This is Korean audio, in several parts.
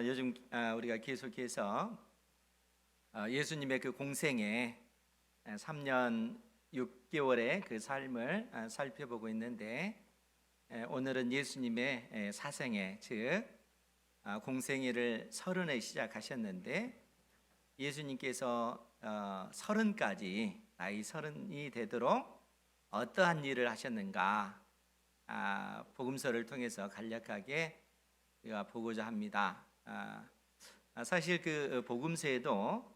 요즘 우리가 계속해서 예수님의 그 공생애 3년 6개월의 그 삶을 살펴보고 있는데, 오늘은 예수님의 사생애, 즉 공생애를 30에 시작하셨는데, 예수님께서 30까지 나이 30이 되도록 어떠한 일을 하셨는가, 복음서를 통해서 간략하게 우리가 보고자 합니다. 사실 그 복음서에도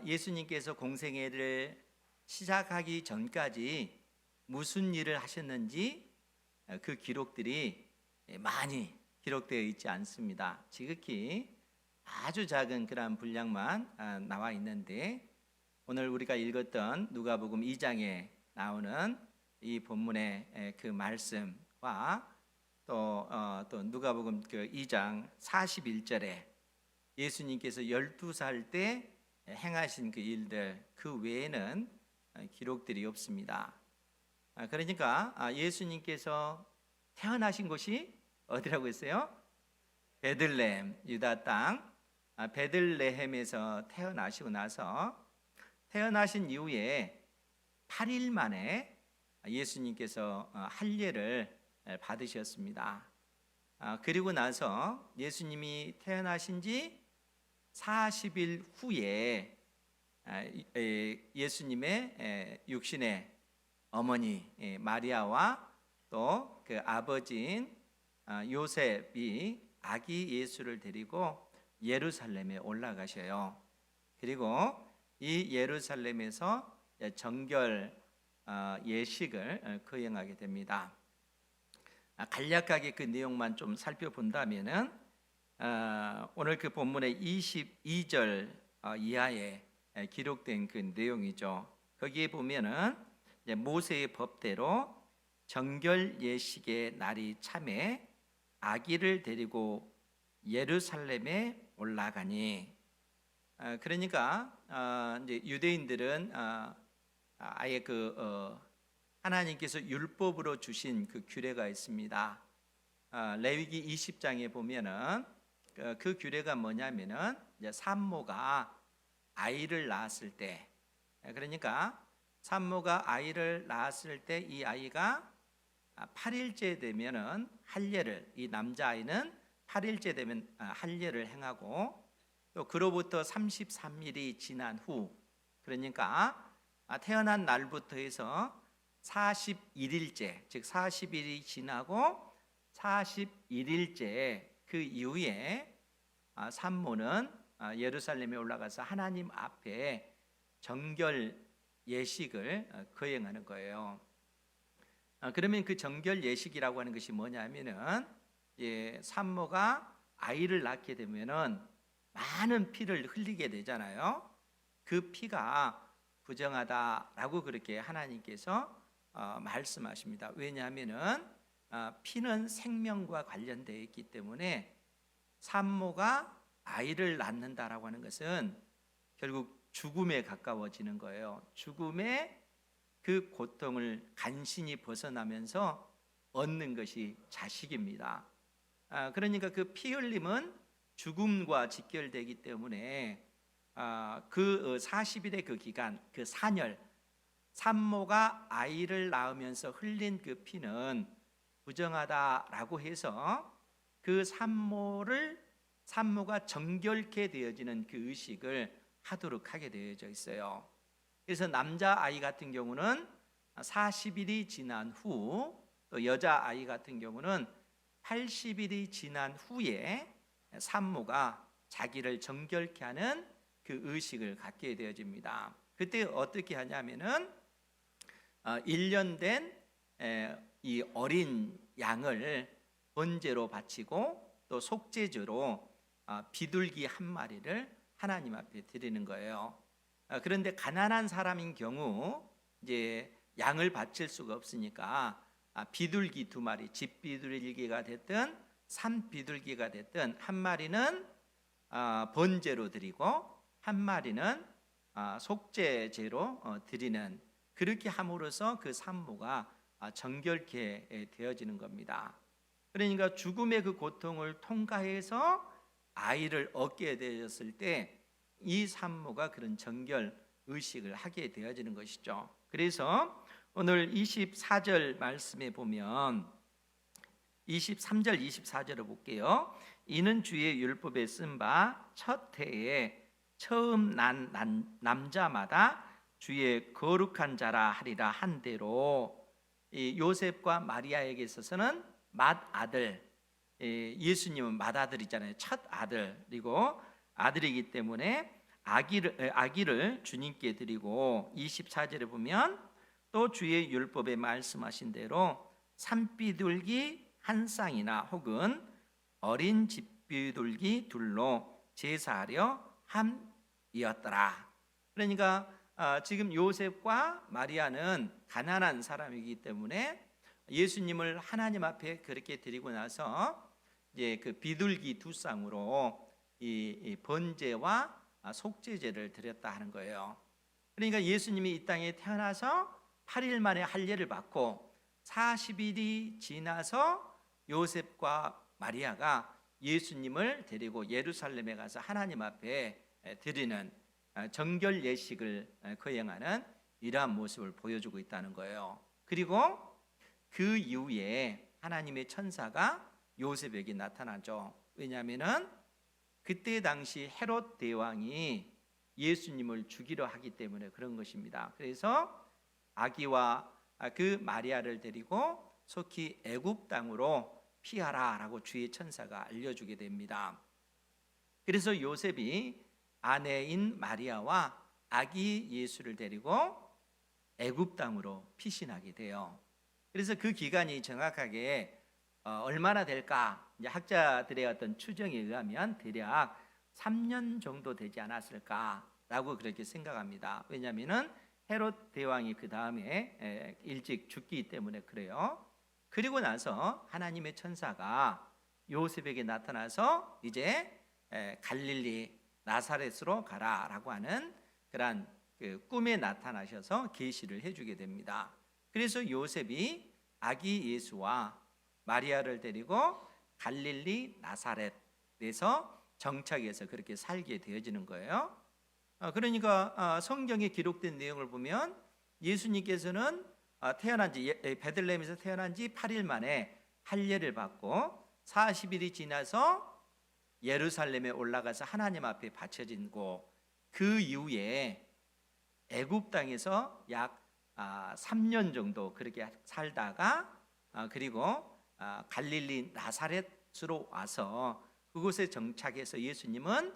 예수님께서 공생애를 시작하기 전까지 무슨 일을 하셨는지 그 기록들이 많이 기록되어 있지 않습니다. 지극히 아주 작은 그런 분량만 나와 있는데, 오늘 우리가 읽었던 누가복음 2장에 나오는 이 본문의 그 말씀과 또 누가복음 그 2장 41절에 예수님께서 12살 때 행하신 그 일들, 그 외에는 기록들이 없습니다. 그러니까 예수님께서 태어나신 곳이 어디라고 했어요? 베들레헴, 유다 땅 베들레헴에서 태어나시고 나서 태어나신 이후에 8일 만에 예수님께서 할례를 받으셨습니다. 그리고 나서 예수님이 태어나신 지 40일 후에 예수님의 육신의 어머니 마리아와 또 그 아버지인 요셉이 아기 예수를 데리고 예루살렘에 올라가셔요. 그리고 이 예루살렘에서 정결 예식을 거행하게 됩니다. 간략하게 그 내용만 좀 살펴본다면은 오늘 그 본문의 22절 이하에 기록된 그 내용이죠. 거기에 보면은 모세의 법대로 정결 예식의 날이 참에 아기를 데리고 예루살렘에 올라가니, 그러니까 이제 유대인들은 아예 그 하나님께서 율법으로 주신 그 규례가 있습니다. 레위기 20장에 보면은 그 규례가 뭐냐면은 이제 산모가 아이를 낳았을 때, 그러니까 산모가 아이를 낳았을 때 이 아이가 8일째 되면은 할례를, 이 남자아이는 8일째 되면 할례를 행하고, 또 그로부터 33일이 지난 후, 그러니까 태어난 날부터 해서 41일째, 즉 40일이 지나고 41일째 그 이후에 산모는 예루살렘에 올라가서 하나님 앞에 정결 예식을 거행하는 거예요. 그러면 그 정결 예식이라고 하는 것이 뭐냐면은, 산모가 아이를 낳게 되면은 많은 피를 흘리게 되잖아요. 그 피가 부정하다라고 그렇게 하나님께서 말씀하십니다. 왜냐하면은 피는 생명과 관련되어 있기 때문에 산모가 아이를 낳는다라고 하는 것은 결국 죽음에 가까워지는 거예요. 죽음의 그 고통을 간신히 벗어나면서 얻는 것이 자식입니다. 그러니까 그 피 흘림은 죽음과 직결되기 때문에 그 40일의 그 기간, 그 산열, 산모가 아이를 낳으면서 흘린 그 피는 부정하다라고 해서 그 산모가 정결케 되어지는 그 의식을 하도록 하게 되어져 있어요. 그래서 남자아이 같은 경우는 40일이 지난 후, 또 여자아이 같은 경우는 80일이 지난 후에 산모가 자기를 정결케 하는 그 의식을 갖게 되어집니다. 그때 어떻게 하냐면은 1년 된 이 어린 양을 번제로 바치고, 또 속죄제로 비둘기 한 마리를 하나님 앞에 드리는 거예요. 그런데 가난한 사람인 경우 이제 양을 바칠 수가 없으니까 비둘기 2마리, 집 비둘기가 됐든 산 비둘기가 됐든 한 마리는 번제로 드리고 한 마리는 속죄제로 드리는, 그렇게 함으로써 그 산모가 정결케 되어지는 겁니다. 그러니까 죽음의 그 고통을 통과해서 아이를 얻게 되었을 때 이 산모가 그런 정결 의식을 하게 되어지는 것이죠. 그래서 오늘 24절 말씀에 보면 23절 24절을 볼게요. 이는 주의 율법에 쓴 바 첫 해에 처음 난 남자마다 주의 거룩한 자라 하리라 한 대로 이 요셉과 마리아에게 있어서는 맏아들, 예수님은 맏아들이잖아요. 첫 아들이고 아들이기 때문에 아기를 주님께 드리고 24절에 보면 또 주의 율법에 말씀하신 대로 산비둘기 한 쌍이나 혹은 어린 집비둘기 둘로 제사하려 함이었더라. 그러니까 지금 요셉과 마리아는 가난한 사람이기 때문에 예수님을 하나님 앞에 그렇게 드리고 나서 이제 그 비둘기 두 쌍으로 이 번제와 속죄제를 드렸다 하는 거예요. 그러니까 예수님이 이 땅에 태어나서 8일 만에 할례를 받고 40일이 지나서 요셉과 마리아가 예수님을 데리고 예루살렘에 가서 하나님 앞에 드리는 정결 예식을 거행하는 이러한 모습을 보여주고 있다는 거예요. 그리고 그 이후에 하나님의 천사가 요셉에게 나타나죠. 왜냐하면은 그때 당시 헤롯 대왕이 예수님을 죽이려 하기 때문에 그런 것입니다. 그래서 아기와 그 마리아를 데리고 속히 애굽 땅으로 피하라라고 주의 천사가 알려주게 됩니다. 그래서 요셉이 아내인 마리아와 아기 예수를 데리고 애굽 땅으로 피신하게 돼요. 그래서 그 기간이 정확하게 얼마나 될까? 이제 학자들의 어떤 추정에 의하면 대략 3년 정도 되지 않았을까라고 그렇게 생각합니다. 왜냐하면은 헤롯 대왕이 그 다음에 일찍 죽기 때문에 그래요. 그리고 나서 하나님의 천사가 요셉에게 나타나서 이제 갈릴리 나사렛으로 가라라고 하는 그러한 그 꿈에 나타나셔서 계시를 해주게 됩니다. 그래서 요셉이 아기 예수와 마리아를 데리고 갈릴리 나사렛에서 정착해서 그렇게 살게 되어지는 거예요. 그러니까 성경에 기록된 내용을 보면 예수님께서는 태어난 지 베들레헴에서 태어난 지 8일 만에 할례를 받고 40일이 지나서 예루살렘에 올라가서 하나님 앞에 바쳐지고 그 이후에 애굽 땅에서 약 3년 정도 그렇게 살다가 그리고 갈릴리 나사렛으로 와서 그곳에 정착해서 예수님은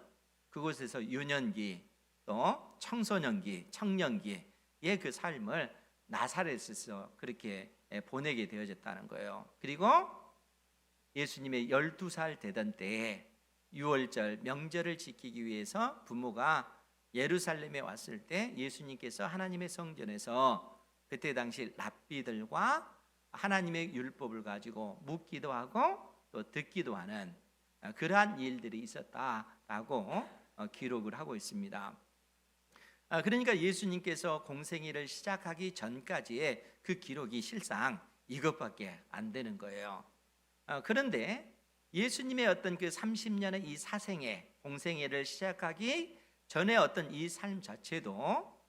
그곳에서 유년기 또 청소년기, 청년기의 그 삶을 나사렛에서 그렇게 보내게 되어졌다는 거예요. 그리고 예수님의 12살 되던 때에 유월절 명절을 지키기 위해서 부모가 예루살렘에 왔을 때 예수님께서 하나님의 성전에서 그때 당시 랍비들과 하나님의 율법을 가지고 묻기도 하고 또 듣기도 하는 그러한 일들이 있었다라고 기록을 하고 있습니다. 그러니까 예수님께서 공생애를 시작하기 전까지의 그 기록이 실상 이것밖에 안 되는 거예요. 그런데 예수님의 어떤 그 30년의 이 사생애, 공생애를 시작하기 전에 어떤 이 삶 자체도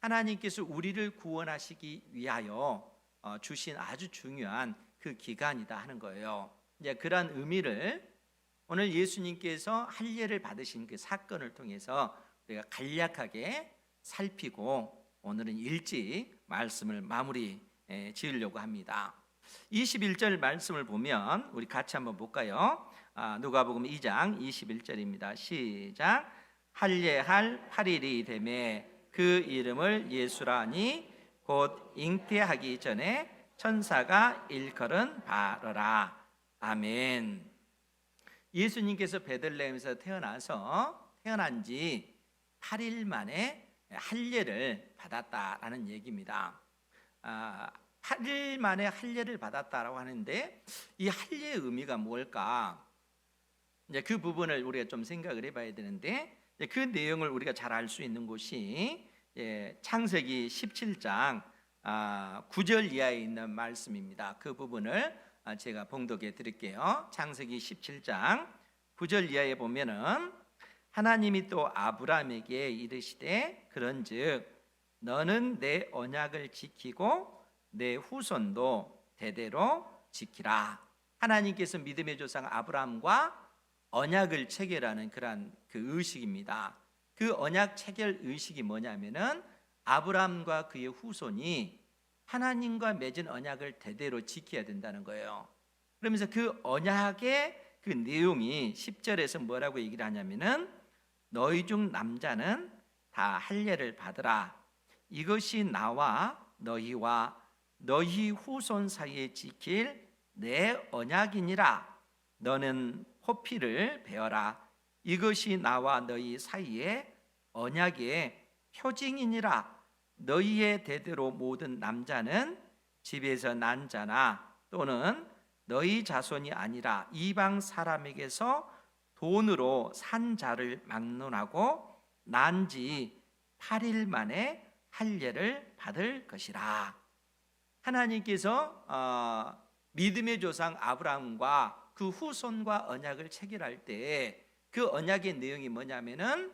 하나님께서 우리를 구원하시기 위하여 주신 아주 중요한 그 기간이다 하는 거예요. 이제 그러한 의미를 오늘 예수님께서 할례를 받으신 그 사건을 통해서 우리가 간략하게 살피고 오늘은 일찍 말씀을 마무리 지으려고 합니다. 21절 말씀을 보면 우리 같이 한번 볼까요? 누가복음 2장 21절입니다. 시작. 할례할 8일이 되매 그 이름을 예수라 하니 곧 잉태하기 전에 천사가 일컬은 바로라. 아멘. 예수님께서 베들레헴에서 태어난 지 8일 만에 할례를 받았다라는 얘기입니다. 8일 만에 할례를 받았다라고 하는데 이 할례의 의미가 뭘까? 이제 그 부분을 우리가 좀 생각을 해봐야 되는데 그 내용을 우리가 잘 알 수 있는 곳이 창세기 17장 9절 이하에 있는 말씀입니다. 그 부분을 제가 봉독해 드릴게요. 창세기 17장 9절 이하에 보면은 하나님이 또 아브라함에게 이르시되 그런즉 너는 내 언약을 지키고 내 후손도 대대로 지키라. 하나님께서 믿음의 조상 아브라함과 언약을 체결하는 그러한 그 의식입니다. 그 언약 체결 의식이 뭐냐면은 아브라함과 그의 후손이 하나님과 맺은 언약을 대대로 지켜야 된다는 거예요. 그러면서 그 언약의 그 내용이 10절에서 뭐라고 얘기를 하냐면은 너희 중 남자는 다 할례를 받으라. 이것이 나와 너희와 너희 후손 사이에 지킬 내 언약이니라. 너는 호피를 베어라. 이것이 나와 너희 사이에 언약의 표징이니라. 너희의 대대로 모든 남자는 집에서 난 자나 또는 너희 자손이 아니라 이방 사람에게서 돈으로 산 자를 막론하고 난 지 8일 만에 할례를 받을 것이라. 하나님께서 믿음의 조상 아브라함과 그 후손과 언약을 체결할 때 그 언약의 내용이 뭐냐면은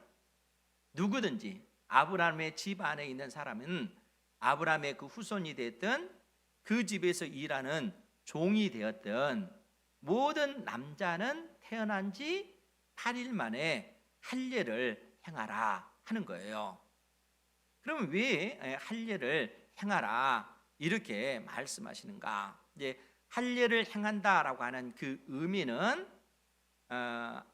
누구든지 아브라함의 집 안에 있는 사람은 아브라함의 그 후손이 됐든 그 집에서 일하는 종이 되었든 모든 남자는 태어난 지 8일 만에 할례를 행하라 하는 거예요. 그러면 왜 할례를 행하라 이렇게 말씀하시는가? 이제 할례를 행한다라고 하는 그 의미는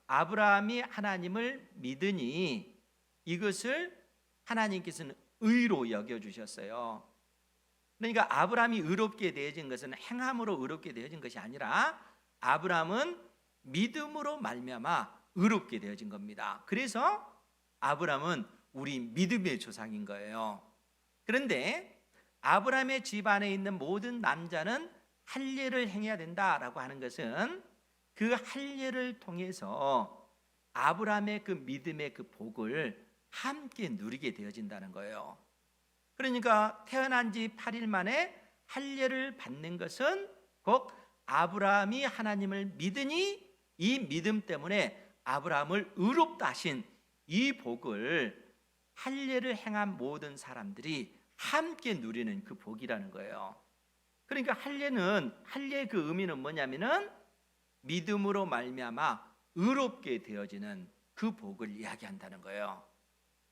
아브라함이 하나님을 믿으니 이것을 하나님께서는 의로 여겨주셨어요. 그러니까 아브라함이 의롭게 되어진 것은 행함으로 의롭게 되어진 것이 아니라 아브라함은 믿음으로 말미암아 의롭게 되어진 겁니다. 그래서 아브라함은 우리 믿음의 조상인 거예요. 그런데 아브라함의 집안에 있는 모든 남자는 할례를 행해야 된다라고 하는 것은 그 할례를 통해서 아브라함의 그 믿음의 그 복을 함께 누리게 되어진다는 거예요. 그러니까 태어난 지 8일 만에 할례를 받는 것은 곧 아브라함이 하나님을 믿으니 이 믿음 때문에 아브라함을 의롭다 하신 이 복을 할례를 행한 모든 사람들이 함께 누리는 그 복이라는 거예요. 그러니까 할례의 그 의미는 뭐냐면은 믿음으로 말미암아 의롭게 되어지는 그 복을 이야기한다는 거예요.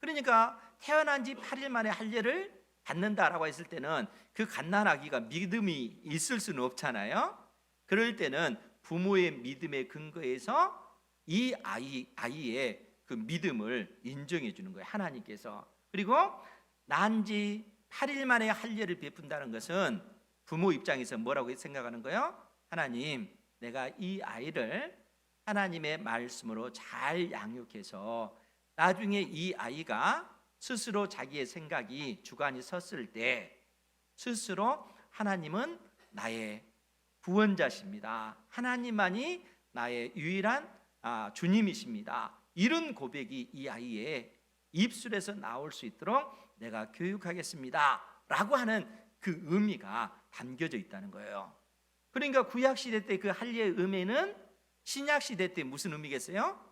그러니까 태어난 지 8일 만에 할례를 받는다라고 했을 때는 그 갓난아기가 믿음이 있을 수는 없잖아요. 그럴 때는 부모의 믿음에 근거해서 이 아이의 그 믿음을 인정해 주는 거예요, 하나님께서. 그리고 난 지 8일 만에 할례를 베푼다는 것은 부모 입장에서 뭐라고 생각하는 거예요? 하나님, 내가 이 아이를 하나님의 말씀으로 잘 양육해서 나중에 이 아이가 스스로 자기의 생각이 주관이 섰을 때 스스로 하나님은 나의 구원자십니다. 하나님만이 나의 유일한 주님이십니다. 이런 고백이 이 아이의 입술에서 나올 수 있도록 내가 교육하겠습니다 라고 하는 그 의미가 담겨져 있다는 거예요. 그러니까 구약시대 때 그 할례의 의미는 신약시대 때 무슨 의미겠어요?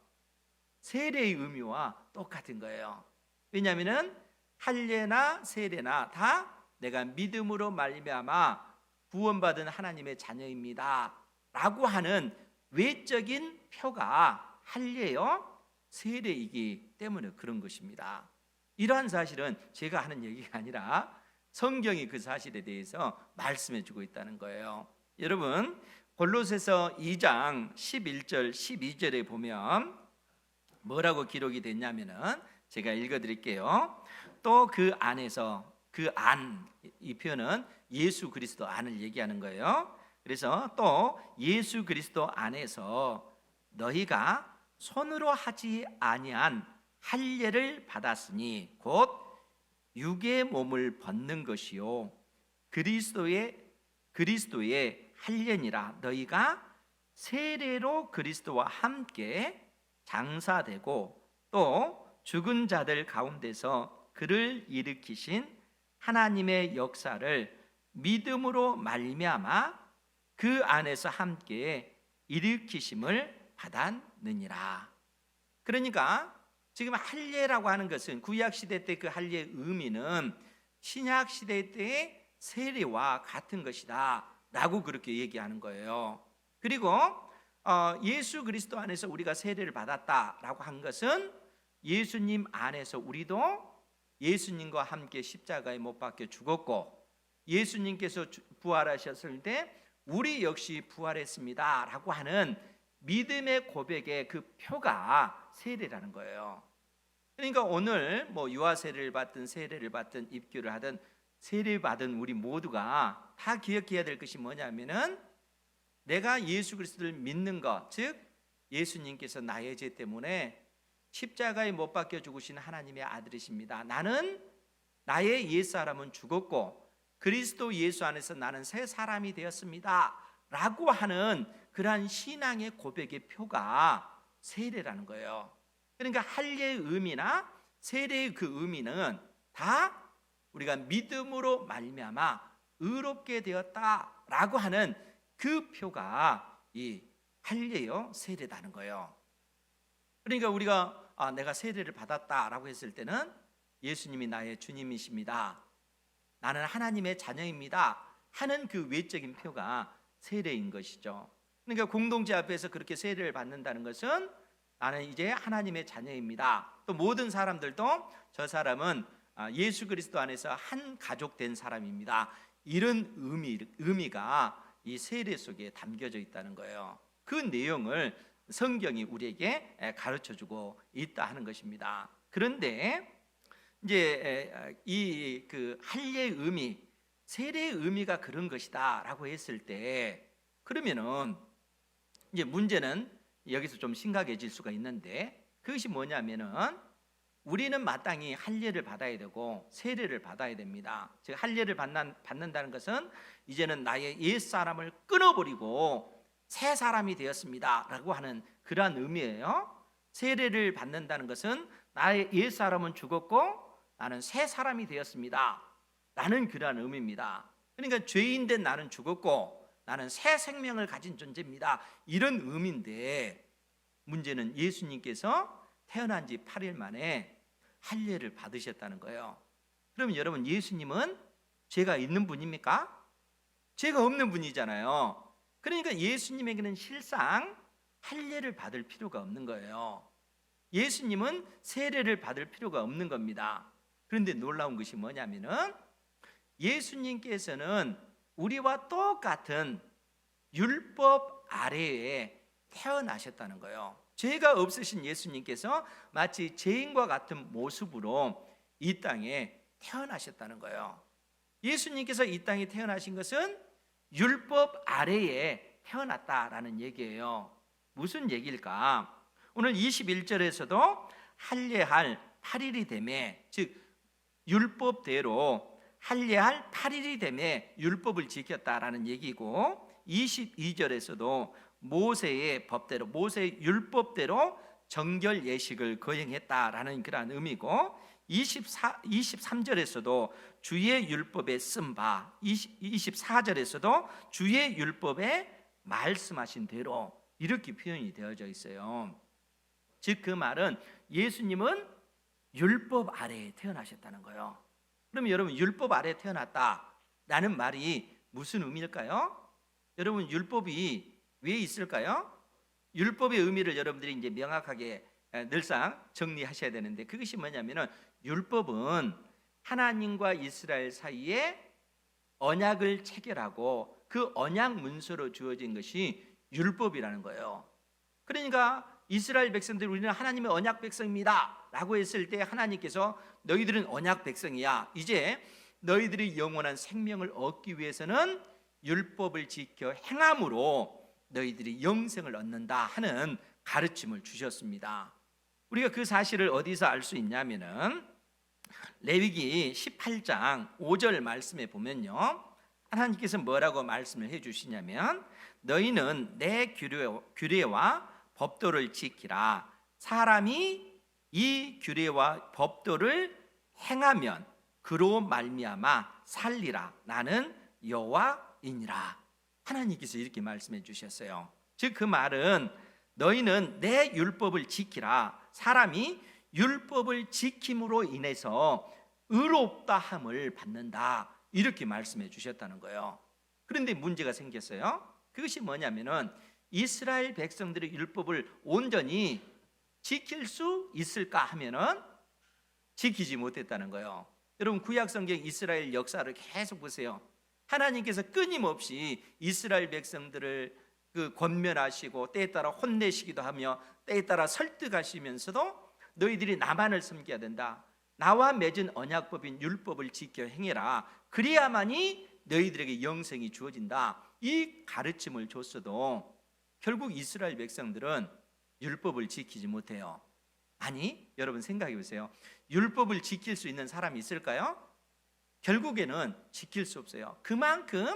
세례의 의미와 똑같은 거예요. 왜냐하면 할례나 세례나 다 내가 믿음으로 말미암아 구원받은 하나님의 자녀입니다 라고 하는 외적인 표가 할례요 세례이기 때문에 그런 것입니다. 이러한 사실은 제가 하는 얘기가 아니라 성경이 그 사실에 대해서 말씀해 주고 있다는 거예요. 여러분 골로새서 2장 11절 12절에 보면 뭐라고 기록이 됐냐면은 제가 읽어드릴게요. 또 그 안에서 이 표현은 예수 그리스도 안을 얘기하는 거예요. 그래서 또 예수 그리스도 안에서 너희가 손으로 하지 아니한 할례를 받았으니 곧 육의 몸을 벗는 것이요 그리스도의 할례니라. 너희가 세례로 그리스도와 함께 장사되고 또 죽은 자들 가운데서 그를 일으키신 하나님의 역사를 믿음으로 말미암아 그 안에서 함께 일으키심을 받았느니라. 느니라. 그러니까 지금 할례라고 하는 것은 구약 시대 때 그 할례의 의미는 신약 시대 때의 세례와 같은 것이다 라고 그렇게 얘기하는 거예요. 그리고 예수 그리스도 안에서 우리가 세례를 받았다라고 한 것은 예수님 안에서 우리도 예수님과 함께 십자가에 못 박혀 죽었고 예수님께서 부활하셨을 때 우리 역시 부활했습니다 라고 하는 믿음의 고백의 그 표가 세례라는 거예요. 그러니까 오늘 뭐 유아 세례를 받든 세례를 받든 입교를 하든 세례 받은 우리 모두가 다 기억해야 될 것이 뭐냐면은 내가 예수 그리스도를 믿는 것, 즉 예수님께서 나의 죄 때문에 십자가에 못 박혀 죽으신 하나님의 아들이십니다. 나는 나의 옛사람은 죽었고 그리스도 예수 안에서 나는 새 사람이 되었습니다 라고 하는 그러한 신앙의 고백의 표가 세례라는 거예요. 그러니까 할례의 의미나 세례의 그 의미는 다 우리가 믿음으로 말미암아 의롭게 되었다라고 하는 그 표가 이 할례요 세례라는 거예요. 그러니까 우리가 내가 세례를 받았다라고 했을 때는 예수님이 나의 주님이십니다, 나는 하나님의 자녀입니다 하는 그 외적인 표가 세례인 것이죠. 그러니까 공동체 앞에서 그렇게 세례를 받는다는 것은 나는 이제 하나님의 자녀입니다, 또 모든 사람들도 저 사람은 예수 그리스도 안에서 한 가족 된 사람입니다, 이런 의미가 이 세례 속에 담겨져 있다는 거예요. 그 내용을 성경이 우리에게 가르쳐주고 있다 하는 것입니다. 그런데 이제 이 그 할례의 의미, 세례의 의미가 그런 것이다라고 했을 때 그러면은 이제 문제는 여기서 좀 심각해질 수가 있는데 그것이 뭐냐면은 우리는 마땅히 할례를 받아야 되고 세례를 받아야 됩니다. 즉 할례를 받는다는 것은 이제는 나의 옛 사람을 끊어버리고 새 사람이 되었습니다라고 하는 그러한 의미예요. 세례를 받는다는 것은 나의 옛 사람은 죽었고 나는 새 사람이 되었습니다 라는 그러한 의미입니다. 그러니까 죄인된 나는 죽었고 나는 새 생명을 가진 존재입니다, 이런 의미인데 문제는 예수님께서 태어난 지 8일 만에 할례를 받으셨다는 거예요. 그러면 여러분, 예수님은 죄가 있는 분입니까? 죄가 없는 분이잖아요. 그러니까 예수님에게는 실상 할례를 받을 필요가 없는 거예요. 예수님은 세례를 받을 필요가 없는 겁니다. 그런데 놀라운 것이 뭐냐면은 예수님께서는 우리와 똑같은 율법 아래에 태어나셨다는 거예요. 죄가 없으신 예수님께서 마치 죄인과 같은 모습으로 이 땅에 태어나셨다는 거예요. 예수님께서 이 땅에 태어나신 것은 율법 아래에 태어났다라는 얘기예요. 무슨 얘기일까? 오늘 21절에서도 할례할 8일이 되매, 즉 율법대로 할례할 8일이 되매 율법을 지켰다라는 얘기고, 22절에서도 모세의 법대로, 모세의 율법대로 정결 예식을 거행했다라는 그러한 의미고, 23절에서도 주의 율법에 쓴 바, 24절에서도 주의 율법에 말씀하신 대로 이렇게 표현이 되어져 있어요. 즉 그 말은 예수님은 율법 아래에 태어나셨다는 거예요. 그러면 여러분, 율법 아래에 태어났다라는 말이 무슨 의미일까요? 여러분, 율법이 왜 있을까요? 율법의 의미를 여러분들이 이제 명확하게 늘상 정리하셔야 되는데, 그것이 뭐냐면은 율법은 하나님과 이스라엘 사이에 언약을 체결하고 그 언약 문서로 주어진 것이 율법이라는 거예요. 그러니까 이스라엘 백성들, 우리는 하나님의 언약 백성입니다 라고 했을 때 하나님께서 너희들은 언약 백성이야, 이제 너희들이 영원한 생명을 얻기 위해서는 율법을 지켜 행함으로 너희들이 영생을 얻는다 하는 가르침을 주셨습니다. 우리가 그 사실을 어디서 알 수 있냐면은 레위기 18장 5절 말씀에 보면요, 하나님께서 뭐라고 말씀을 해주시냐면, 너희는 내 규례와 법도를 지키라. 사람이 이 규례와 법도를 행하면 그로 말미암아 살리라. 나는 여호와이니라. 하나님께서 이렇게 말씀해 주셨어요. 즉 그 말은 너희는 내 율법을 지키라. 사람이 율법을 지킴으로 인해서 의롭다 함을 받는다. 이렇게 말씀해 주셨다는 거예요. 그런데 문제가 생겼어요. 그것이 뭐냐면은 이스라엘 백성들의 율법을 온전히 지킬 수 있을까 하면은 지키지 못했다는 거예요. 여러분, 구약 성경 이스라엘 역사를 계속 보세요. 하나님께서 끊임없이 이스라엘 백성들을 권면하시고 때에 따라 혼내시기도 하며 때에 따라 설득하시면서도 너희들이 나만을 섬겨야 된다. 나와 맺은 언약법인 율법을 지켜 행해라. 그래야만이 너희들에게 영생이 주어진다. 이 가르침을 줬어도 결국 이스라엘 백성들은 율법을 지키지 못해요. 아니, 여러분 생각해 보세요. 율법을 지킬 수 있는 사람이 있을까요? 결국에는 지킬 수 없어요. 그만큼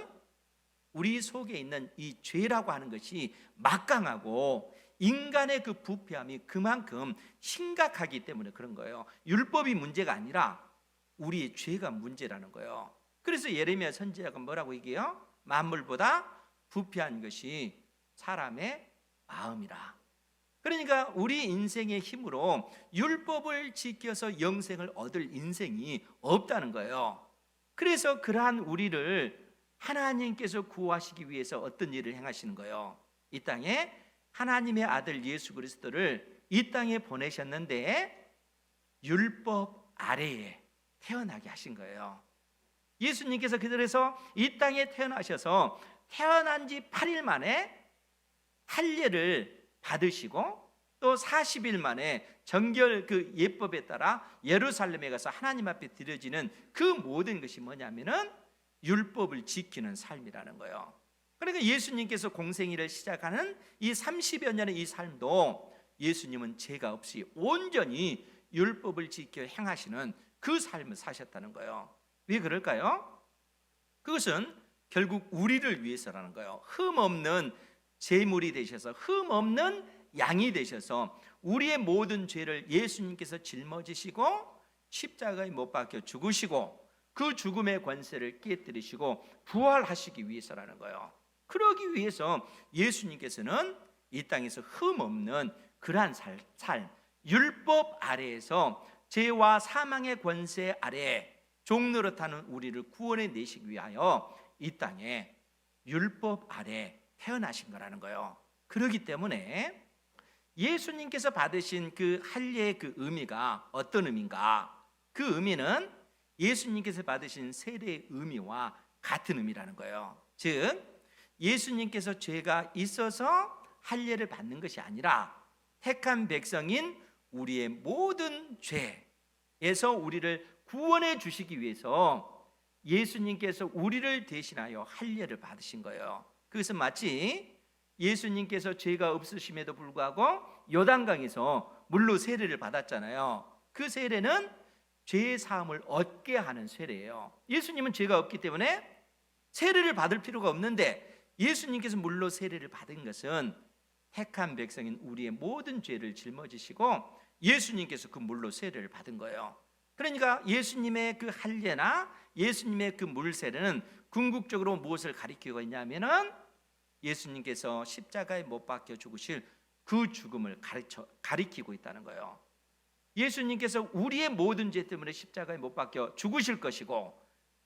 우리 속에 있는 이 죄라고 하는 것이 막강하고 인간의 그 부패함이 그만큼 심각하기 때문에 그런 거예요. 율법이 문제가 아니라 우리의 죄가 문제라는 거예요. 그래서 예레미야 선지자가 뭐라고 얘기해요? 만물보다 부패한 것이 사람의 마음이라. 그러니까 우리 인생의 힘으로 율법을 지켜서 영생을 얻을 인생이 없다는 거예요. 그래서 그러한 우리를 하나님께서 구하시기 위해서 어떤 일을 행하시는 거예요? 이 땅에 하나님의 아들 예수 그리스도를 이 땅에 보내셨는데 율법 아래에 태어나게 하신 거예요. 예수님께서 그들에서 이 땅에 태어나셔서 태어난 지 8일 만에 할례를 받으시고 또 40일 만에 정결 그 예법에 따라 예루살렘에 가서 하나님 앞에 드려지는 그 모든 것이 뭐냐면은 율법을 지키는 삶이라는 거예요. 그러니까 예수님께서 공생애를 시작하는 이 30여 년의 이 삶도 예수님은 죄가 없이 온전히 율법을 지켜 행하시는 그 삶을 사셨다는 거예요. 왜 그럴까요? 그것은 결국 우리를 위해서라는 거예요. 흠 없는 제물이 되셔서, 흠 없는 양이 되셔서 우리의 모든 죄를 예수님께서 짊어지시고 십자가에 못 박혀 죽으시고 그 죽음의 권세를 깨뜨리시고 부활하시기 위해서라는 거예요. 그러기 위해서 예수님께서는 이 땅에서 흠 없는 그러한 삶, 율법 아래에서 죄와 사망의 권세 아래 종노릇하는 우리를 구원해 내시기 위하여 이 땅에 율법 아래 태어나신 거라는 거예요. 그렇기 때문에 예수님께서 받으신 그 할례의 그 의미가 어떤 의미인가? 그 의미는 예수님께서 받으신 세례의 의미와 같은 의미라는 거예요. 즉 예수님께서 죄가 있어서 할례를 받는 것이 아니라 택한 백성인 우리의 모든 죄에서 우리를 구원해 주시기 위해서 예수님께서 우리를 대신하여 할례를 받으신 거예요. 그것은 마치 예수님께서 죄가 없으심에도 불구하고 요단강에서 물로 세례를 받았잖아요. 그 세례는 죄의 사함을 얻게 하는 세례예요. 예수님은 죄가 없기 때문에 세례를 받을 필요가 없는데 예수님께서 물로 세례를 받은 것은 택한 백성인 우리의 모든 죄를 짊어지시고 예수님께서 그 물로 세례를 받은 거예요. 그러니까 예수님의 그 할례나 예수님의 그 물 세례는 궁극적으로 무엇을 가리키고 있냐면은 예수님께서 십자가에 못 박혀 죽으실 그 죽음을 가리키고 있다는 거예요. 예수님께서 우리의 모든 죄 때문에 십자가에 못 박혀 죽으실 것이고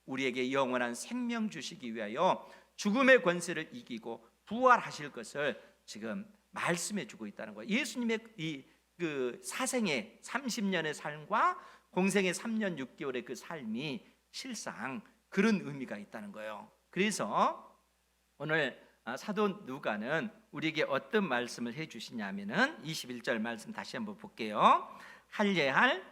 우리에게 영원한 생명 주시기 위하여 죽음의 권세를 이기고 부활하실 것을 지금 말씀해 주고 있다는 거예요. 예수님의 이 그 사생의 30년의 삶과 공생의 3년 6개월의 그 삶이 실상 그런 의미가 있다는 거예요. 그래서 오늘 사도 누가는 우리에게 어떤 말씀을 해 주시냐면은 21절 말씀 다시 한번 볼게요. 할례할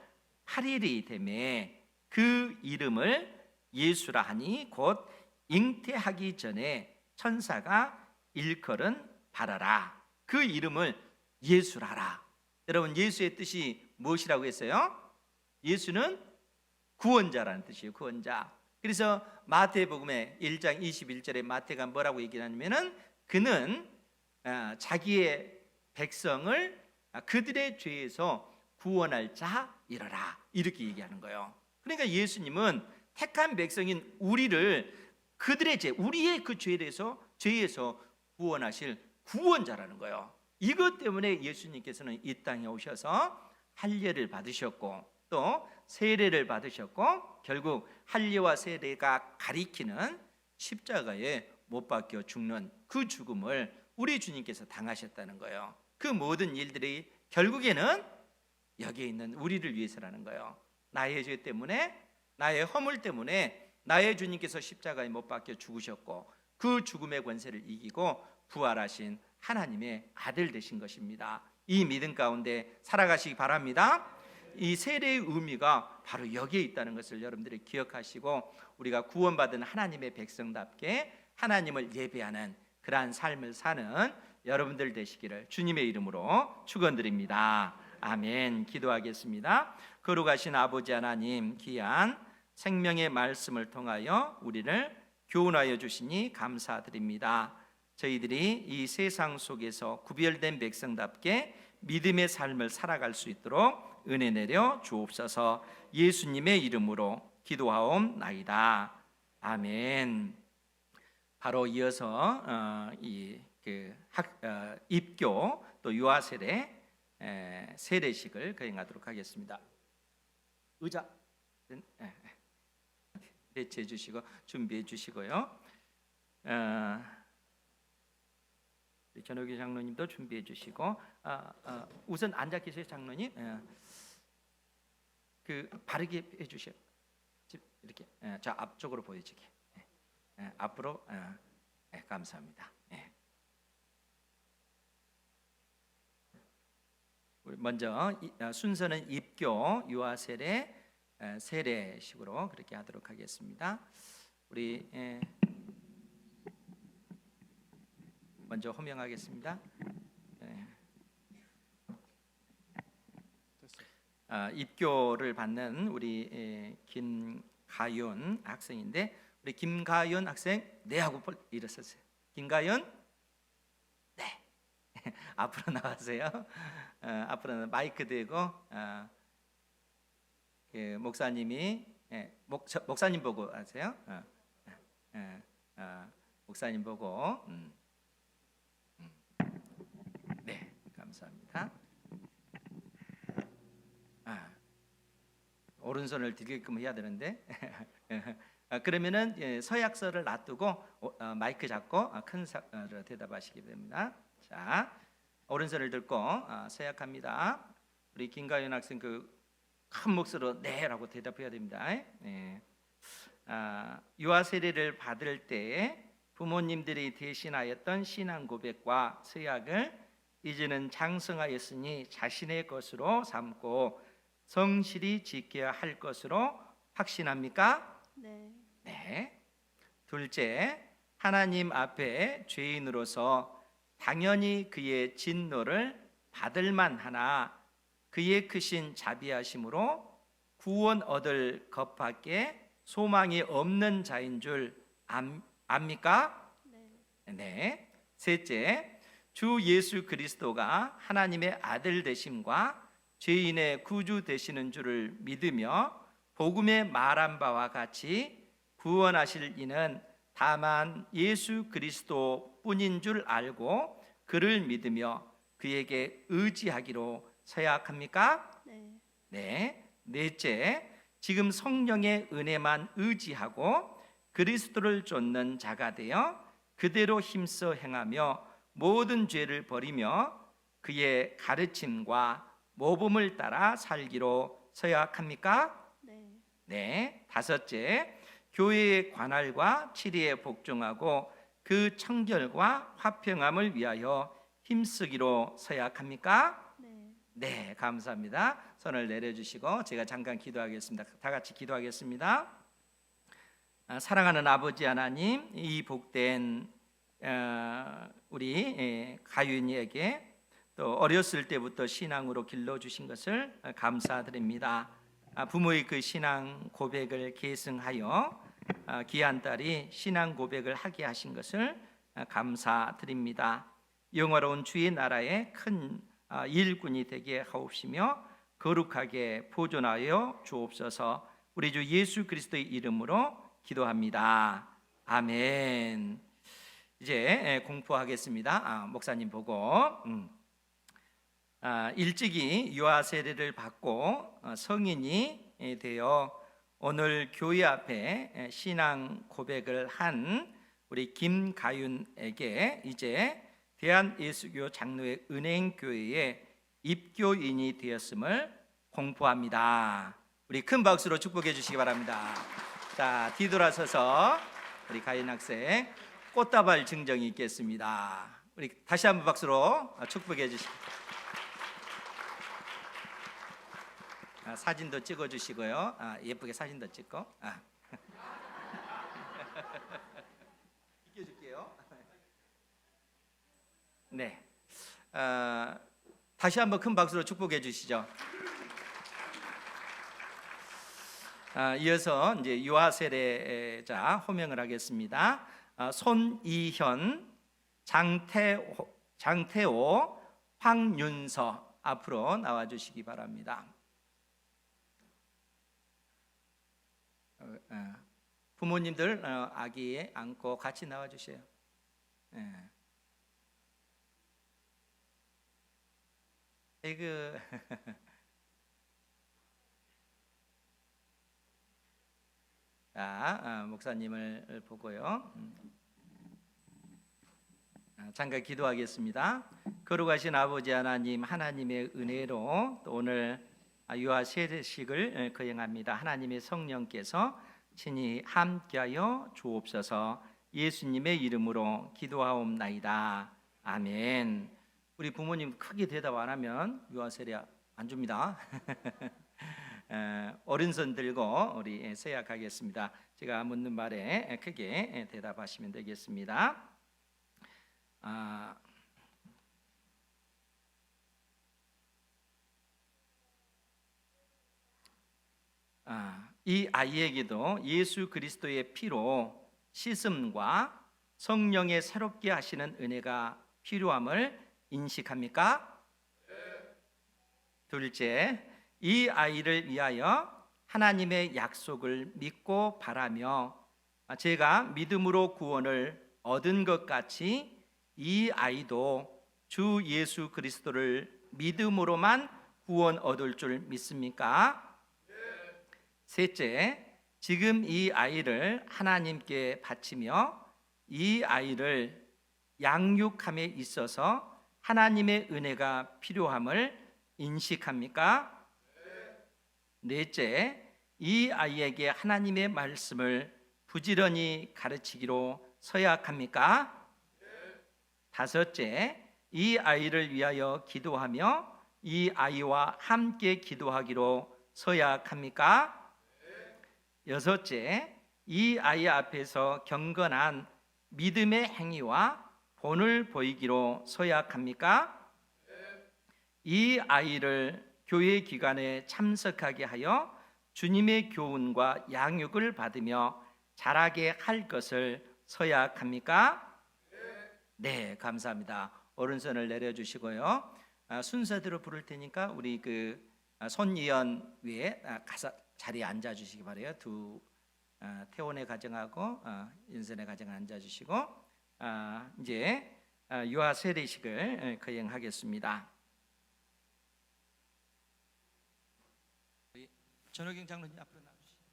8일이 되매 그 이름을 예수라 하니 곧 잉태하기 전에 천사가 일컬은 바라라. 그 이름을 예수라라. 여러분, 예수의 뜻이 무엇이라고 했어요? 예수는 구원자라는 뜻이에요. 구원자. 그래서 마태복음의 1장 21절에 마태가 뭐라고 얘기하냐면은 그는 자기의 백성을 그들의 죄에서 구원할 자이러라. 이렇게 얘기하는 거예요. 그러니까 예수님은 택한 백성인 우리를 그들의 죄, 우리의 그 죄에서 구원하실 구원자라는 거예요. 이것 때문에 예수님께서는 이 땅에 오셔서 할례를 받으셨고 또 세례를 받으셨고 결국 할례와 세례가 가리키는 십자가에 못 박혀 죽는 그 죽음을 우리 주님께서 당하셨다는 거예요. 그 모든 일들이 결국에는 여기에 있는 우리를 위해서라는 거예요. 나의 죄 때문에, 나의 허물 때문에 나의 주님께서 십자가에 못 박혀 죽으셨고 그 죽음의 권세를 이기고 부활하신 하나님의 아들 되신 것입니다. 이 믿음 가운데 살아가시기 바랍니다. 이 세례의 의미가 바로 여기에 있다는 것을 여러분들이 기억하시고 우리가 구원받은 하나님의 백성답게 하나님을 예배하는 그러한 삶을 사는 여러분들 되시기를 주님의 이름으로 축원드립니다. 아멘. 기도하겠습니다. 거룩하신 아버지 하나님, 귀한 생명의 말씀을 통하여 우리를 교훈하여 주시니 감사드립니다. 저희들이 이 세상 속에서 구별된 백성답게 믿음의 삶을 살아갈 수 있도록 은혜 내려 주옵소서. 예수님의 이름으로 기도하옵나이다. 아멘. 바로 이어서 입교 또 유아세례 세례식을 거행하도록 하겠습니다. 의자 배치해 주시고 준비해 주시고요. 전호기 장로님도 준비해 주시고 우선 앉아 계세요. 장로님 바르게 해주셔요. 이렇게 저 앞쪽으로 보여지게 앞으로 감사합니다. 우리 먼저 순서는 입교, 유아세례, 세례식으로 그렇게 하도록 하겠습니다. 우리 먼저 호명하겠습니다. 입교를 받는 우리 김가윤 학생인데 우리 김가윤 학생 네 하고 일어서세요. 김가윤 네 앞으로 나와세요. 앞으로 마이크 대고 목사님이 목사님 보고 하세요. 목사님 보고 네 감사합니다. 오른손을 들게끔 해야 되는데 그러면은 서약서를 놔두고 마이크 잡고 큰 사로 대답하시기 됩니다. 자, 오른손을 들고 서약합니다. 우리 김가윤 학생 큰 목소리로 네라고 대답해야 됩니다. 유아 세례를 받을 때 부모님들이 대신하였던 신앙 고백과 서약을 이제는 장성하였으니 자신의 것으로 삼고 성실히 지켜야 할 것으로 확신합니까? 네. 네. 둘째, 하나님 앞에 죄인으로서 당연히 그의 진노를 받을 만하나 그의 크신 자비하심으로 구원 얻을 것밖에 소망이 없는 자인 줄 압니까? 네. 네. 셋째, 주 예수 그리스도가 하나님의 아들 되심과 죄인의 구주 되시는 줄을 믿으며 복음에 말한 바와 같이 구원하실 이는 다만 예수 그리스도뿐인 줄 알고 그를 믿으며 그에게 의지하기로 서약합니까? 네. 네. 넷째, 지금 성령의 은혜만 의지하고 그리스도를 쫓는 자가 되어 그대로 힘써 행하며 모든 죄를 버리며 그의 가르침과 모범을 따라 살기로 서약합니까? 네. 네. 다섯째, 교회의 관할과 치리에 복종하고 그 청결과 화평함을 위하여 힘쓰기로 서약합니까? 네. 네, 감사합니다. 손을 내려주시고 제가 잠깐 기도하겠습니다. 다 같이 기도하겠습니다. 사랑하는 아버지 하나님, 이 복된 우리 가윤이에게 또 어렸을 때부터 신앙으로 길러주신 것을 감사드립니다. 부모의 그 신앙 고백을 계승하여 귀한 딸이 신앙 고백을 하게 하신 것을 감사드립니다. 영화로운 주의 나라의 큰 일꾼이 되게 하옵시며 거룩하게 보존하여 주옵소서. 우리 주 예수 그리스도의 이름으로 기도합니다. 아멘. 이제 공포하겠습니다. 목사님 보고 일찍이 유아 세례를 받고 성인이 되어 오늘 교회 앞에 신앙 고백을 한 우리 김가윤에게 이제 대한예수교 장로회 은행교회의 입교인이 되었음을 공포합니다. 우리 큰 박수로 축복해 주시기 바랍니다. 자, 뒤돌아서서 우리 가인 학생 꽃다발 증정이 있겠습니다. 우리 다시 한번 박수로 축복해 주시기 바랍니다. 사진도 찍어 주시고요. 예쁘게 사진도 찍고. 비켜줄게요. 네. 다시 한번 큰 박수로 축복해 주시죠. 이어서 이제 유아 세례자 호명을 하겠습니다. 손이현, 장태호, 황윤서 앞으로 나와 주시기 바랍니다. 부모님들 아기 안고 같이 나와 주세요. 에그 자, 목사님을 보고요. 잠깐 기도하겠습니다. 거룩하신 아버지 하나님, 하나님의 은혜로 또 오늘 유아 세례식을 거행합니다. 하나님의 성령께서 친히 함께하여 주옵소서. 예수님의 이름으로 기도하옵나이다. 아멘. 우리 부모님 크게 대답 안 하면 유아 세례 안 줍니다. 오른손 들고 우리 서약하겠습니다. 제가 묻는 말에 크게 대답하시면 되겠습니다. 이 아이에게도 예수 그리스도의 피로 씻음과 성령의 새롭게 하시는 은혜가 필요함을 인식합니까? 둘째, 이 아이를 위하여 하나님의 약속을 믿고 바라며 제가 믿음으로 구원을 얻은 것 같이 이 아이도 주 예수 그리스도를 믿음으로만 구원 얻을 줄 믿습니까? 셋째, 지금 이 아이를 하나님께 바치며 이 아이를 양육함에 있어서 하나님의 은혜가 필요함을 인식합니까? 넷째, 이 아이에게 하나님의 말씀을 부지런히 가르치기로 서약합니까? 다섯째, 이 아이를 위하여 기도하며 이 아이와 함께 기도하기로 서약합니까? 여섯째, 이 아이 앞에서 경건한 믿음의 행위와 본을 보이기로 서약합니까? 이 아이를 교회 기관에 참석하게 하여 주님의 교훈과 양육을 받으며 자라게 할 것을 서약합니까? 네, 감사합니다. 오른손을 내려주시고요. 순서대로 부를 테니까 우리 손이연 위에 가서 자리에 앉아 주시기 바래요. 태원의 가정하고 인선의 가정 앉아 주시고 이제 유아 세례식을 거행하겠습니다. 전호경 장로님 앞으로 나오시죠.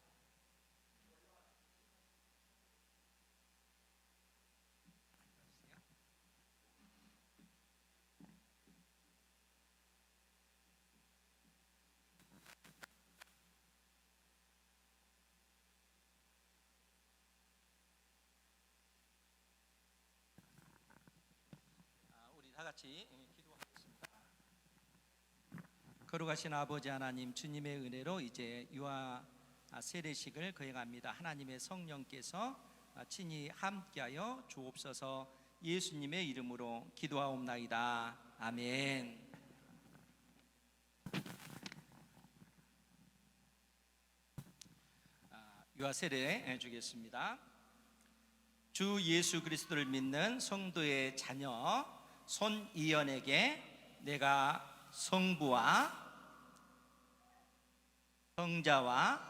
우리 다 같이 기도하겠습니다. 거룩하신 아버지 하나님, 주님의 은혜로 이제 유아 세례식을 거행합니다. 하나님의 성령께서 친히 함께하여 주옵소서. 예수님의 이름으로 기도하옵나이다. 아멘. 유아 세례 주겠습니다. 주 예수 그리스도를 믿는 성도의 자녀 손이연에게 내가 성부와 성자와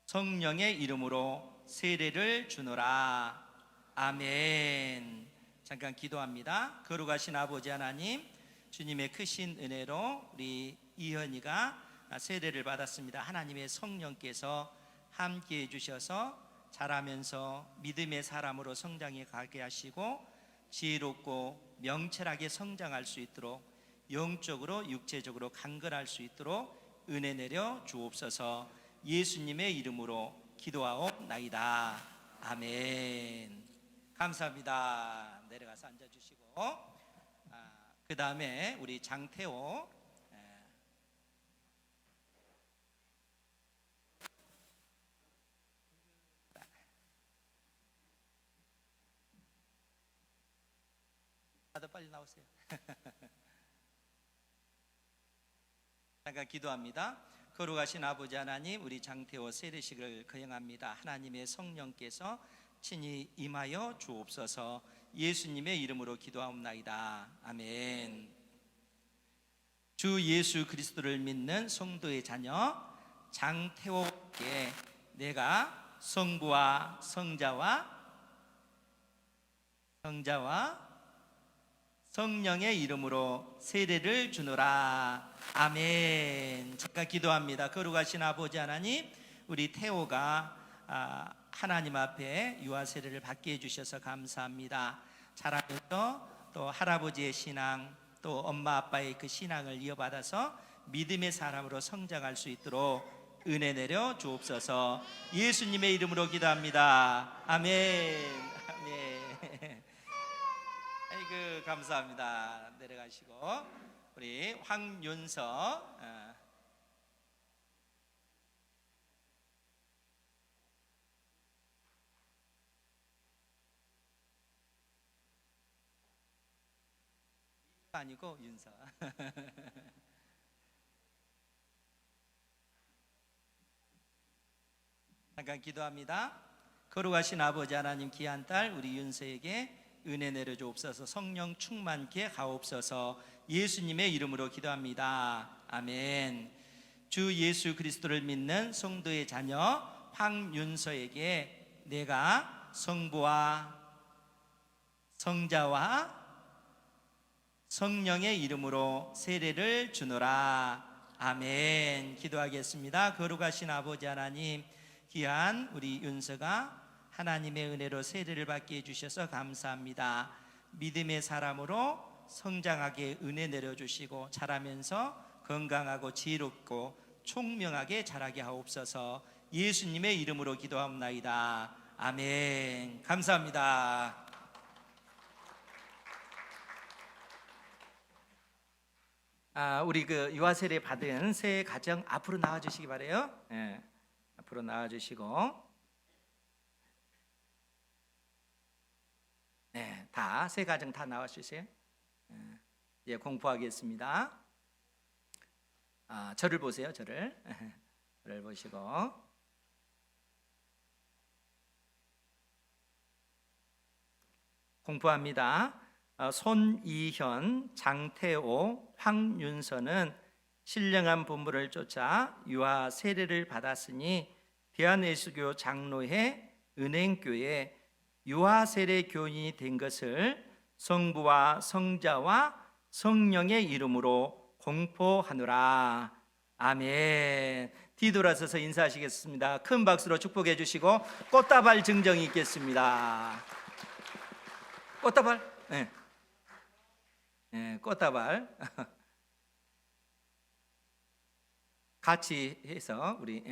성령의 이름으로 세례를 주노라. 아멘. 잠깐 기도합니다. 거룩하신 아버지 하나님, 주님의 크신 은혜로 우리 이현이가 세례를 받았습니다. 하나님의 성령께서 함께 해주셔서 자라면서 믿음의 사람으로 성장해 가게 하시고 지혜롭고 명철하게 성장할 수 있도록 영적으로 육체적으로 강건할 수 있도록 은혜 내려 주옵소서. 예수님의 이름으로 기도하옵나이다. 아멘. 감사합니다. 내려가서 앉아주시고 그 다음에 우리 장태호 다들 빨리 나오세요. 잠깐 기도합니다. 거룩하신 아버지 하나님, 우리 장태호 세례식을 거행합니다. 하나님의 성령께서 친히 임하여 주옵소서. 예수님의 이름으로 기도하옵나이다. 아멘. 주 예수 그리스도를 믿는 성도의 자녀 장태호께 내가 성부와 성자와 성령의 이름으로 세례를 주노라. 아멘. 잠깐 기도합니다. 거룩하신 아버지 하나님, 우리 태호가 하나님 앞에 유아 세례를 받게 해주셔서 감사합니다. 자라면서 또 할아버지의 신앙, 또 엄마 아빠의 그 신앙을 이어받아서 믿음의 사람으로 성장할 수 있도록 은혜 내려 주옵소서. 예수님의 이름으로 기도합니다. 아멘. 아멘. 아이고 감사합니다. 내려가시고 우리 황윤서 아니고 윤서. 잠깐 기도합니다. 거룩하신 아버지 하나님, 귀한 딸 우리 윤서에게 은혜 내려 주옵소서. 성령 충만케 하옵소서. 예수님의 이름으로 기도합니다. 아멘. 주 예수 그리스도를 믿는 성도의 자녀 황윤서에게 내가 성부와 성자와 성령의 이름으로 세례를 주노라. 아멘. 기도하겠습니다. 거룩하신 아버지 하나님, 귀한 우리 윤서가 하나님의 은혜로 세례를 받게 해주셔서 감사합니다. 믿음의 사람으로 성장하게 은혜 내려주시고 자라면서 건강하고 지혜롭고 총명하게 자라게 하옵소서. 예수님의 이름으로 기도하옵나이다. 아멘. 감사합니다. 우리 그 유아 세례 받은 새 가정 앞으로 나와 주시기 바래요. 예, 앞으로 나와 주시고, 네, 다 새 가정 다 나와 주세요. 예, 공부하겠습니다. 저를 보세요. 저를 보시고 공부합니다. 손이현, 장태호, 황윤서는 신령한 부모를 쫓아 유아 세례를 받았으니 대한예수교 장로회 은행교회 유아 세례 교인이 된 것을 성부와 성자와 성령의 이름으로 공포하노라. 아멘. 뒤돌아서서 인사하시겠습니다. 큰 박수로 축복해 주시고 꽃다발 증정이 있겠습니다. 꽃다발. 네. 네, 꽃다발 같이 해서 우리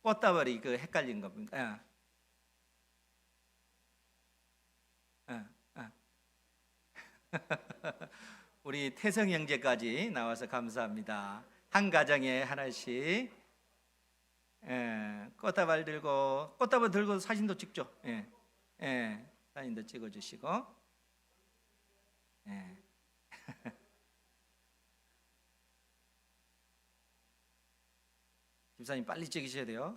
꽃다발이 그 헷갈린 겁니다. 우리 태성 형제까지 나와서 감사합니다. 한 가정에 하나씩 꽃다발 들고 사진도 찍죠. 사진도 찍어주시고. 집사님 빨리 찍으셔야 돼요.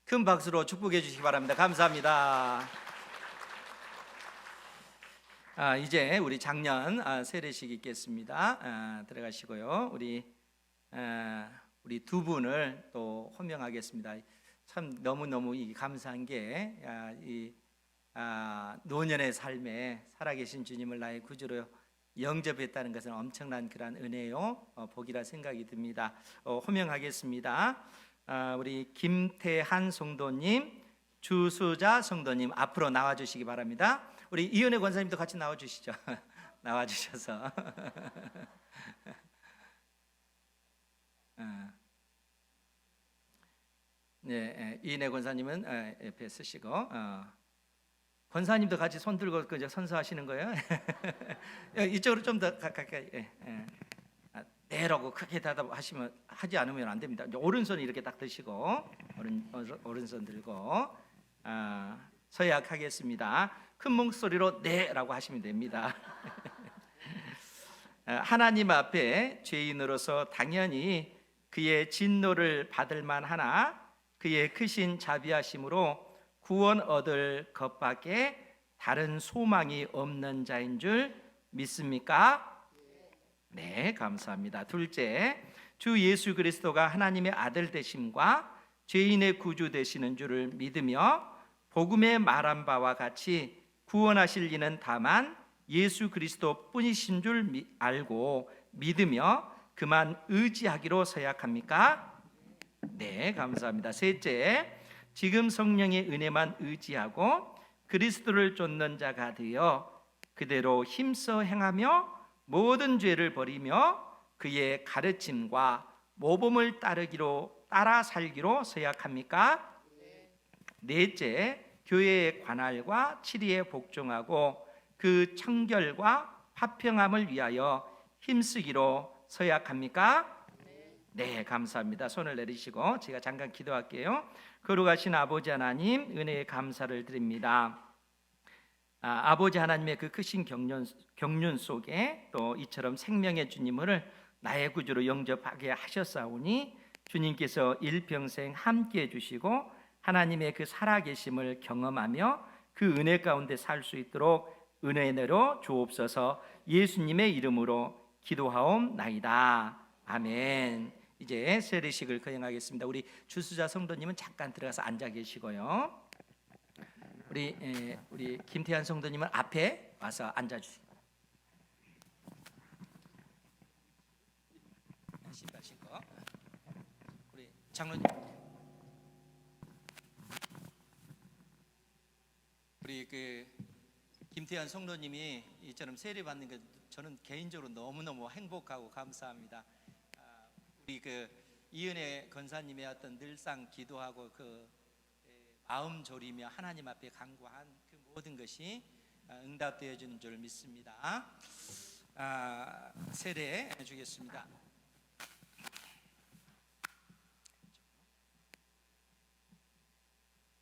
큰 박수로 축복해 주시기 바랍니다. 감사합니다. 이제 우리 작년 세례식 있겠습니다. 들어가시고요. 우리 두 분을 또 호명하겠습니다. 참 너무너무 감사한 게 노년의 삶에 살아계신 주님을 나의 구주로 영접했다는 것은 엄청난 그런 은혜요, 복이라 생각이 듭니다. 호명하겠습니다. 우리 김태한 성도님, 주수자 성도님 앞으로 나와주시기 바랍니다. 우리 이은혜 권사님도 같이 나와주시죠. 나와주셔서 네, 이은혜 권사님은 옆에 쓰시고 권사님도 같이 손 들고 선서하시는 거예요? 이쪽으로 좀 더 가까이. 네라고 크게 대답하시면 하지 않으면 안 됩니다. 오른손 이렇게 딱 드시고 오른손 들고 서약하겠습니다. 큰 목소리로 네라고 하시면 됩니다. 하나님 앞에 죄인으로서 당연히 그의 진노를 받을 만하나 그의 크신 자비하심으로 구원 얻을 것밖에 다른 소망이 없는 자인 줄 믿습니까? 네, 감사합니다. 둘째, 주 예수 그리스도가 하나님의 아들 되심과 죄인의 구주 되시는 줄을 믿으며 복음에 말한 바와 같이 구원하실 이는 다만 예수 그리스도 뿐이신 줄 알고 믿으며 그만 의지하기로 서약합니까? 네, 감사합니다. 셋째, 지금 성령의 은혜만 의지하고 그리스도를 쫓는 자가 되어 그대로 힘써 행하며 모든 죄를 버리며 그의 가르침과 모범을 따라 살기로 서약합니까? 넷째, 교회의 관할과 치리에 복종하고 그 청결과 화평함을 위하여 힘쓰기로 서약합니까? 네, 감사합니다. 손을 내리시고 제가 잠깐 기도할게요. 거룩하신 아버지 하나님, 은혜의 감사를 드립니다. 아버지 하나님의 그 크신 경륜 속에 또 이처럼 생명의 주님을 나의 구주로 영접하게 하셨사오니 주님께서 일평생 함께 해주시고 하나님의 그 살아계심을 경험하며 그 은혜 가운데 살 수 있도록 은혜 내려 주옵소서. 예수님의 이름으로 기도하옵나이다. 아멘. 이제 세례식을 거행하겠습니다. 우리 주수자 성도님은 잠깐 들어가서 앉아 계시고요. 우리 김태한 성도님은 앞에 와서 앉아 주세요. 신발 신고. 우리 장로님, 우리 김태한 성도님이 이처럼 세례 받는 게 저는 개인적으로 너무너무 행복하고 감사합니다. 우리 이은혜 권사님의 어떤 늘상 기도하고 마음 졸이며 하나님 앞에 간구한 그 모든 것이 응답되어지는 줄 믿습니다. 세례해 주겠습니다.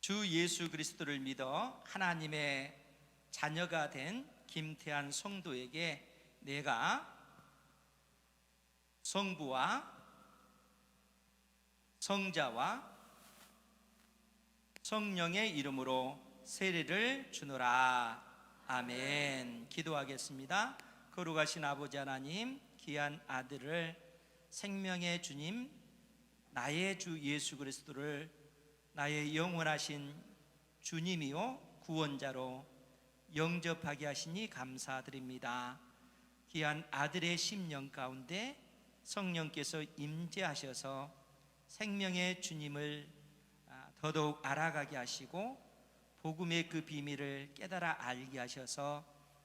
주 예수 그리스도를 믿어 하나님의 자녀가 된 김태한 성도에게 내가 성부와 성자와 성령의 이름으로 세례를 주노라. 아멘. 기도하겠습니다. 거룩하신 아버지 하나님, 귀한 아들을 생명의 주님, 나의 주 예수 그리스도를 나의 영원하신 주님이요 구원자로 영접하게 하시니 감사드립니다. 귀한 아들의 심령 가운데 성령께서 임재하셔서 생명의 주님을 더더욱 알아가게 하시고 복음의 그 비밀을 깨달아 알게 하셔서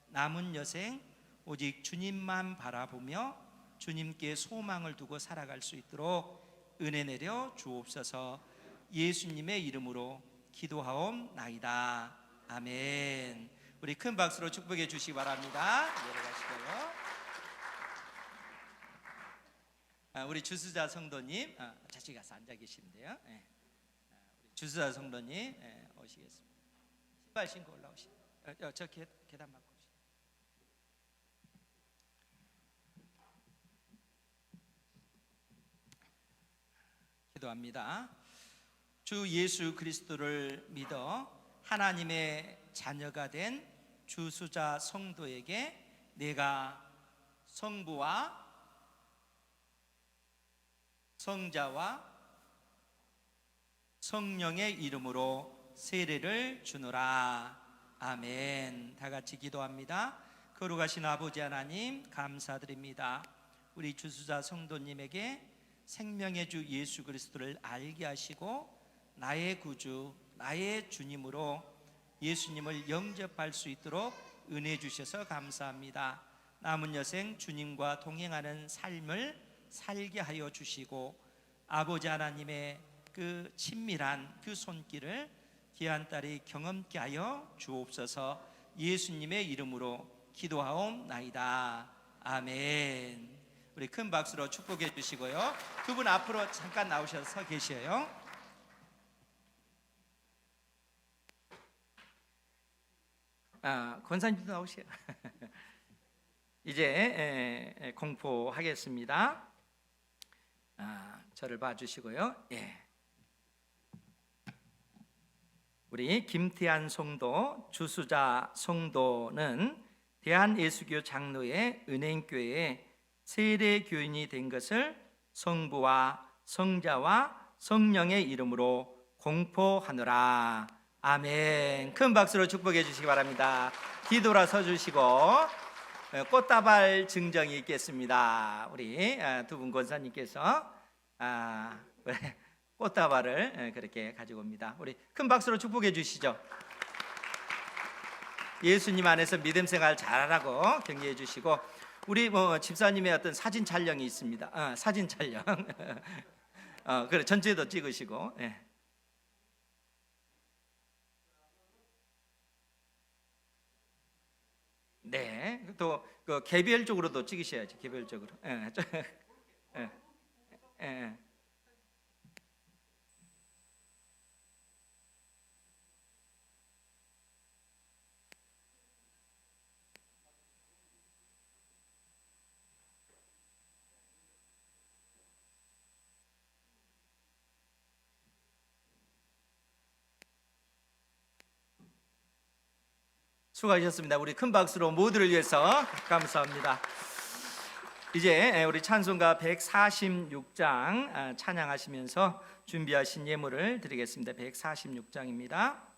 남은 여생 오직 주님만 바라보며 주님께 소망을 두고 살아갈 수 있도록 은혜 내려 주옵소서. 예수님의 이름으로 기도하옵나이다. 아멘. 우리 큰 박수로 축복해 주시기 바랍니다. 내려가시고요. 우리 주수자 성도님 저쪽에 가서 앉아 계시는데요. 우리 주수자 성도님 오시겠습니다. 신발 신고 올라오시. 저 계단 막고 오시. 기도합니다. 주 예수 그리스도를 믿어 하나님의 자녀가 된 주수자 성도에게 내가 성부와 성자와 성령의 이름으로 세례를 주노라. 아멘. 다 같이 기도합니다. 거룩하신 아버지 하나님, 감사드립니다. 우리 주수자 성도님에게 생명의 주 예수 그리스도를 알게 하시고 나의 구주, 나의 주님으로 예수님을 영접할 수 있도록 은혜 주셔서 감사합니다. 남은 여생 주님과 동행하는 삶을 살게 하여 주시고 아버지 하나님의 그 친밀한 그 손길을 귀한 딸이 경험케 하여 주옵소서. 예수님의 이름으로 기도하옵나이다. 아멘. 우리 큰 박수로 축복해 주시고요. 두 분 앞으로 잠깐 나오셔서 서 계셔요. 권사님도 나오세요. 이제 공포하겠습니다. 저를 봐주시고요. 우리 김태한 성도, 주수자 성도는 대한예수교 장로의 은행교회에 세례 교인이 된 것을 성부와 성자와 성령의 이름으로 공포하노라. 아멘. 큰 박수로 축복해 주시기 바랍니다. 뒤돌아 서 주시고 꽃다발 증정이 있겠습니다. 우리 두 분 권사님께서 꽃다발을 그렇게 가지고 옵니다. 우리 큰 박수로 축복해 주시죠. 예수님 안에서 믿음 생활 잘하라고 격려해 주시고, 우리 집사님의 어떤 사진 촬영이 있습니다. 사진 촬영. 그래, 전체도 찍으시고. 네, 또 그 개별적으로도 찍으셔야지. 개별적으로. 수고하셨습니다. 우리 큰 박수로 모두를 위해서 감사합니다. 이제 우리 찬송가 146장 찬양하시면서 준비하신 예물을 드리겠습니다. 146장입니다.